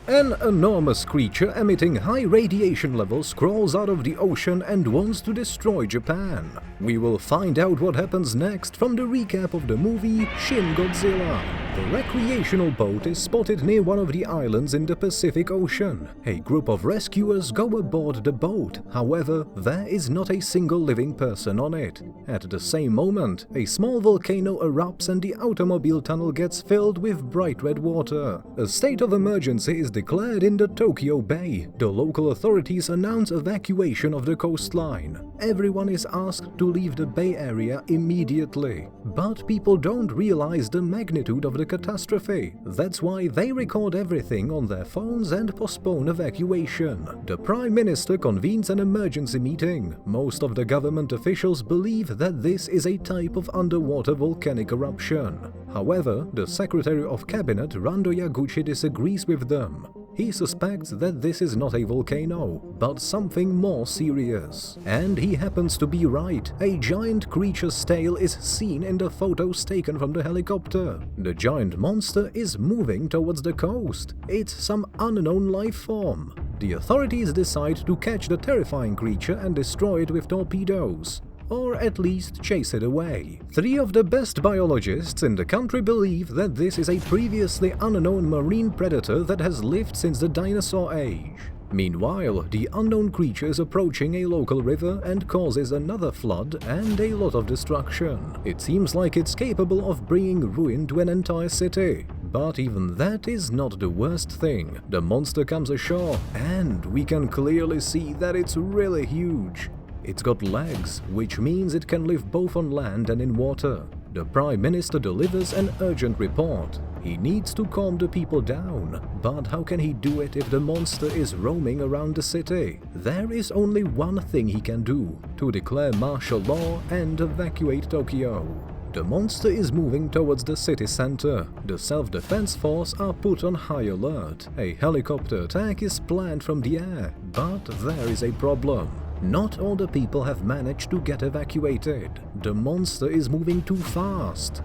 An enormous creature emitting high radiation levels crawls out of the ocean and wants to destroy Japan. We will find out what happens next from the recap of the movie Shin Godzilla. The recreational boat is spotted near one of the islands in the Pacific Ocean. A group of rescuers go aboard the boat, however, there is not a single living person on it. At the same moment, a small volcano erupts and the automobile tunnel gets filled with bright red water. A state of emergency is declared in the Tokyo Bay. The local authorities announce evacuation of the coastline. Everyone is asked to leave the Bay Area immediately. But people don't realize the magnitude of the catastrophe. That's why they record everything on their phones and postpone evacuation. The Prime Minister convenes an emergency meeting. Most of the government officials believe that this is a type of underwater volcanic eruption. However, the Secretary of Cabinet Rando Yaguchi disagrees with them. He suspects that this is not a volcano, but something more serious. And he happens to be right. A giant creature's tail is seen in the photos taken from the helicopter. The giant monster is moving towards the coast. It's some unknown life form. The authorities decide to catch the terrifying creature and destroy it with torpedoes. Or at least chase it away. 3 of the best biologists in the country believe that this is a previously unknown marine predator that has lived since the dinosaur age. Meanwhile, the unknown creature is approaching a local river and causes another flood and a lot of destruction. It seems like it's capable of bringing ruin to an entire city. But even that is not the worst thing. The monster comes ashore, and we can clearly see that it's really huge. It's got legs, which means it can live both on land and in water. The Prime Minister delivers an urgent report. He needs to calm the people down. But how can he do it if the monster is roaming around the city? There is only one thing he can do: to declare martial law and evacuate Tokyo. The monster is moving towards the city center. The self-defense force are put on high alert. A helicopter attack is planned from the air, but there is a problem. Not all the people have managed to get evacuated. The monster is moving too fast.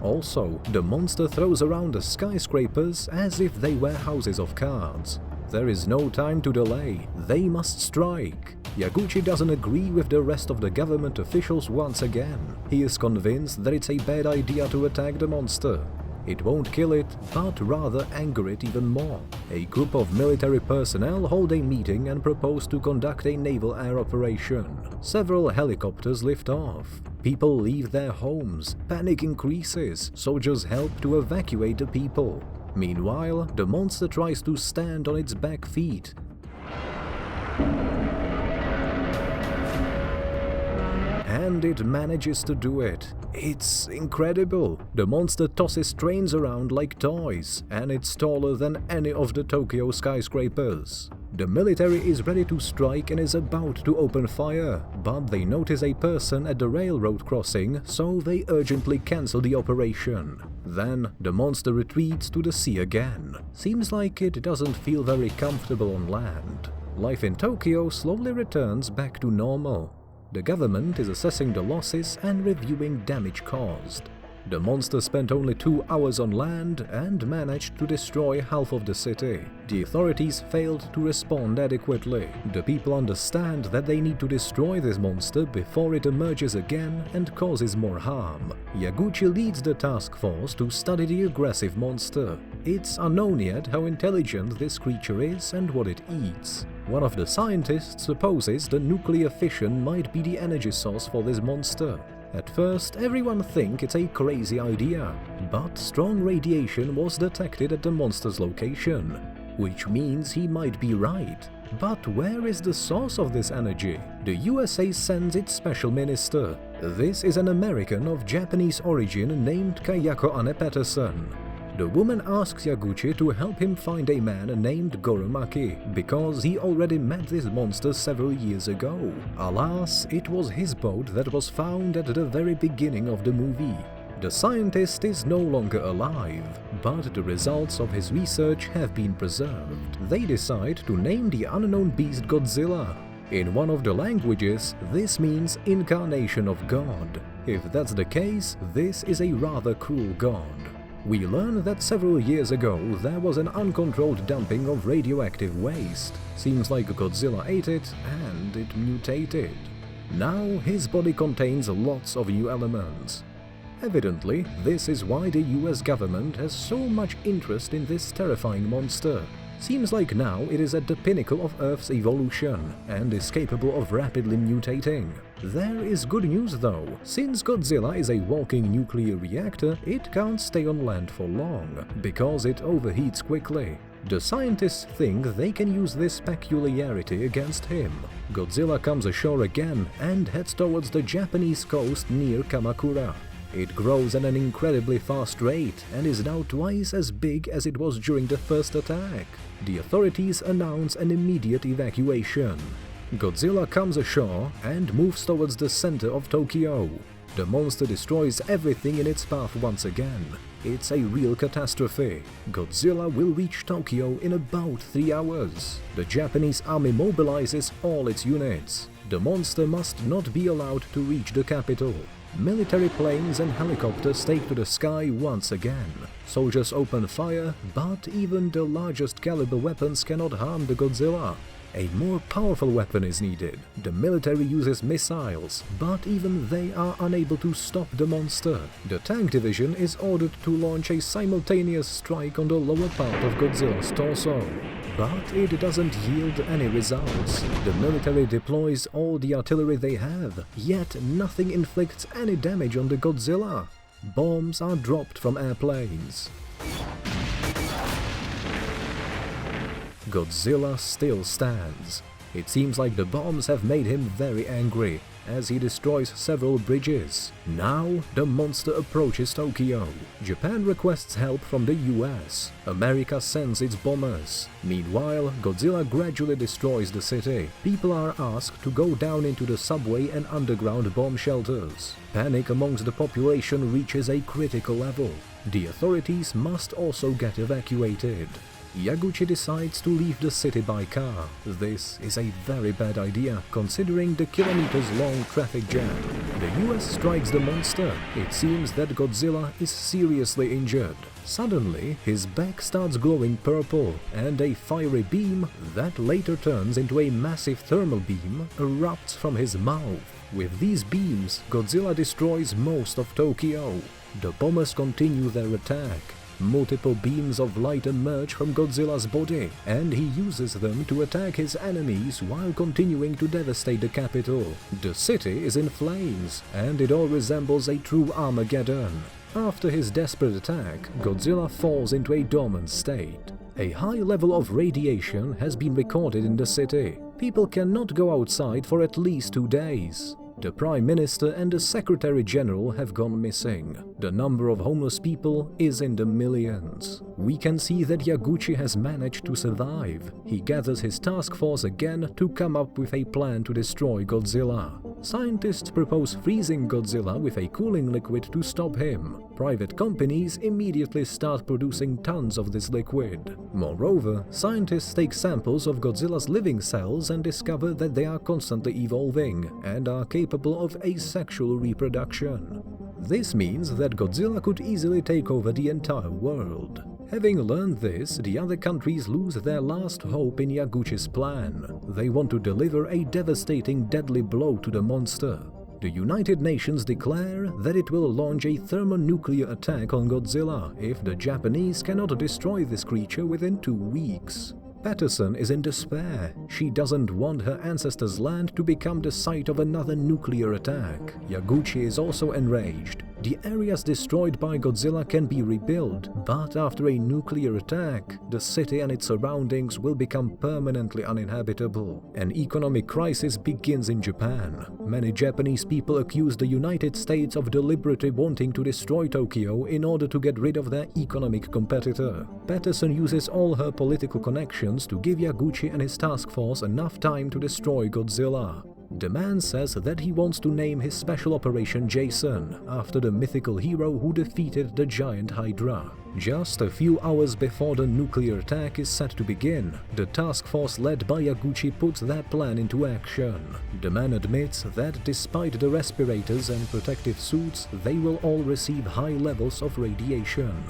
Also, the monster throws around the skyscrapers as if they were houses of cards. There is no time to delay. They must strike. Yaguchi doesn't agree with the rest of the government officials once again. He is convinced that it's a bad idea to attack the monster. It won't kill it, but rather anger it even more. A group of military personnel hold a meeting and propose to conduct a naval air operation. Several helicopters lift off. People leave their homes. Panic increases. Soldiers help to evacuate the people. Meanwhile, the monster tries to stand on its back feet. And it manages to do it. It's incredible. The monster tosses trains around like toys, and it's taller than any of the Tokyo skyscrapers. The military is ready to strike and is about to open fire, but they notice a person at the railroad crossing, so they urgently cancel the operation. Then, the monster retreats to the sea again. Seems like it doesn't feel very comfortable on land. Life in Tokyo slowly returns back to normal. The government is assessing the losses and reviewing damage caused. The monster spent only 2 hours on land and managed to destroy half of the city. The authorities failed to respond adequately. The people understand that they need to destroy this monster before it emerges again and causes more harm. Yaguchi leads the task force to study the aggressive monster. It's unknown yet how intelligent this creature is and what it eats. One of the scientists supposes the nuclear fission might be the energy source for this monster. At first, everyone thinks it's a crazy idea, but strong radiation was detected at the monster's location, which means he might be right. But where is the source of this energy? The USA sends its special minister. This is an American of Japanese origin named Kayako Anne Patterson. The woman asks Yaguchi to help him find a man named Goromaki, because he already met this monster several years ago. Alas, it was his boat that was found at the very beginning of the movie. The scientist is no longer alive, but the results of his research have been preserved. They decide to name the unknown beast Godzilla. In one of the languages, this means incarnation of God. If that's the case, this is a rather cruel god. We learn that several years ago there was an uncontrolled dumping of radioactive waste. Seems like Godzilla ate it and it mutated. Now his body contains lots of new elements. Evidently, this is why the US government has so much interest in this terrifying monster. Seems like now it is at the pinnacle of Earth's evolution and is capable of rapidly mutating. There is good news though. Since Godzilla is a walking nuclear reactor, it can't stay on land for long, because it overheats quickly. The scientists think they can use this peculiarity against him. Godzilla comes ashore again and heads towards the Japanese coast near Kamakura. It grows at an incredibly fast rate and is now twice as big as it was during the first attack. The authorities announce an immediate evacuation. Godzilla comes ashore and moves towards the center of Tokyo. The monster destroys everything in its path once again. It's a real catastrophe. Godzilla will reach Tokyo in about 3 hours. The Japanese army mobilizes all its units. The monster must not be allowed to reach the capital. Military planes and helicopters take to the sky once again. Soldiers open fire, but even the largest caliber weapons cannot harm the Godzilla. A more powerful weapon is needed. The military uses missiles, but even they are unable to stop the monster. The tank division is ordered to launch a simultaneous strike on the lower part of Godzilla's torso. But it doesn't yield any results. The military deploys all the artillery they have, yet nothing inflicts any damage on the Godzilla. Bombs are dropped from airplanes. Godzilla still stands. It seems like the bombs have made him very angry, as he destroys several bridges. Now, the monster approaches Tokyo. Japan requests help from the US. America sends its bombers. Meanwhile, Godzilla gradually destroys the city. People are asked to go down into the subway and underground bomb shelters. Panic amongst the population reaches a critical level. The authorities must also get evacuated. Yaguchi decides to leave the city by car. This is a very bad idea, considering the kilometers-long traffic jam. The US strikes the monster. It seems that Godzilla is seriously injured. Suddenly, his back starts glowing purple, and a fiery beam that later turns into a massive thermal beam erupts from his mouth. With these beams, Godzilla destroys most of Tokyo. The bombers continue their attack. Multiple beams of light emerge from Godzilla's body, and he uses them to attack his enemies while continuing to devastate the capital. The city is in flames, and it all resembles a true Armageddon. After his desperate attack, Godzilla falls into a dormant state. A high level of radiation has been recorded in the city. People cannot go outside for at least 2 days. The Prime Minister and the Secretary General have gone missing. The number of homeless people is in the millions. We can see that Yaguchi has managed to survive. He gathers his task force again to come up with a plan to destroy Godzilla. Scientists propose freezing Godzilla with a cooling liquid to stop him. Private companies immediately start producing tons of this liquid. Moreover, scientists take samples of Godzilla's living cells and discover that they are constantly evolving and are capable of asexual reproduction. This means that Godzilla could easily take over the entire world. Having learned this, the other countries lose their last hope in Yaguchi's plan. They want to deliver a devastating deadly blow to the monster. The United Nations declare that it will launch a thermonuclear attack on Godzilla if the Japanese cannot destroy this creature within 2 weeks. Patterson is in despair. She doesn't want her ancestors' land to become the site of another nuclear attack. Yaguchi is also enraged. The areas destroyed by Godzilla can be rebuilt, but after a nuclear attack, the city and its surroundings will become permanently uninhabitable. An economic crisis begins in Japan. Many Japanese people accuse the United States of deliberately wanting to destroy Tokyo in order to get rid of their economic competitor. Patterson uses all her political connections to give Yaguchi and his task force enough time to destroy Godzilla. The man says that he wants to name his special operation Jason, after the mythical hero who defeated the giant Hydra. Just a few hours before the nuclear attack is set to begin, the task force led by Yaguchi puts their plan into action. The man admits that despite the respirators and protective suits, they will all receive high levels of radiation.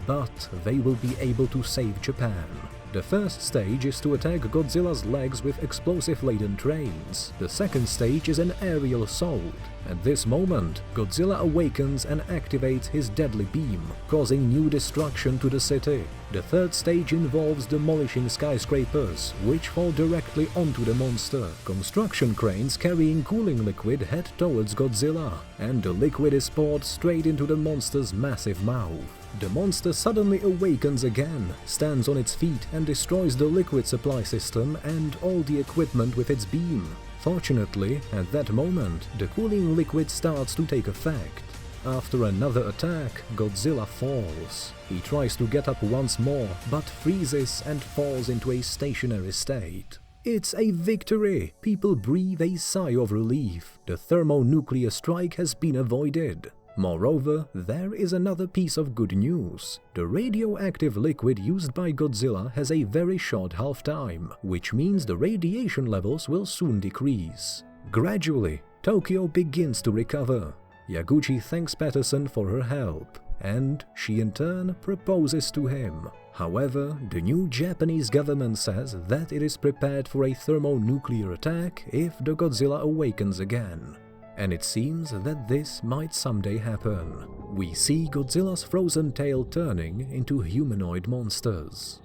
But they will be able to save Japan. The first stage is to attack Godzilla's legs with explosive-laden trains. The second stage is an aerial assault. At this moment, Godzilla awakens and activates his deadly beam, causing new destruction to the city. The third stage involves demolishing skyscrapers, which fall directly onto the monster. Construction cranes carrying cooling liquid head towards Godzilla, and the liquid is poured straight into the monster's massive mouth. The monster suddenly awakens again, stands on its feet and destroys the liquid supply system and all the equipment with its beam. Fortunately, at that moment, the cooling liquid starts to take effect. After another attack, Godzilla falls. He tries to get up once more, but freezes and falls into a stationary state. It's a victory! People breathe a sigh of relief. The thermonuclear strike has been avoided. Moreover, there is another piece of good news. The radioactive liquid used by Godzilla has a very short half-time, which means the radiation levels will soon decrease. Gradually, Tokyo begins to recover. Yaguchi thanks Patterson for her help, and she in turn proposes to him. However, the new Japanese government says that it is prepared for a thermonuclear attack if the Godzilla awakens again. And it seems that this might someday happen. We see Godzilla's frozen tail turning into humanoid monsters.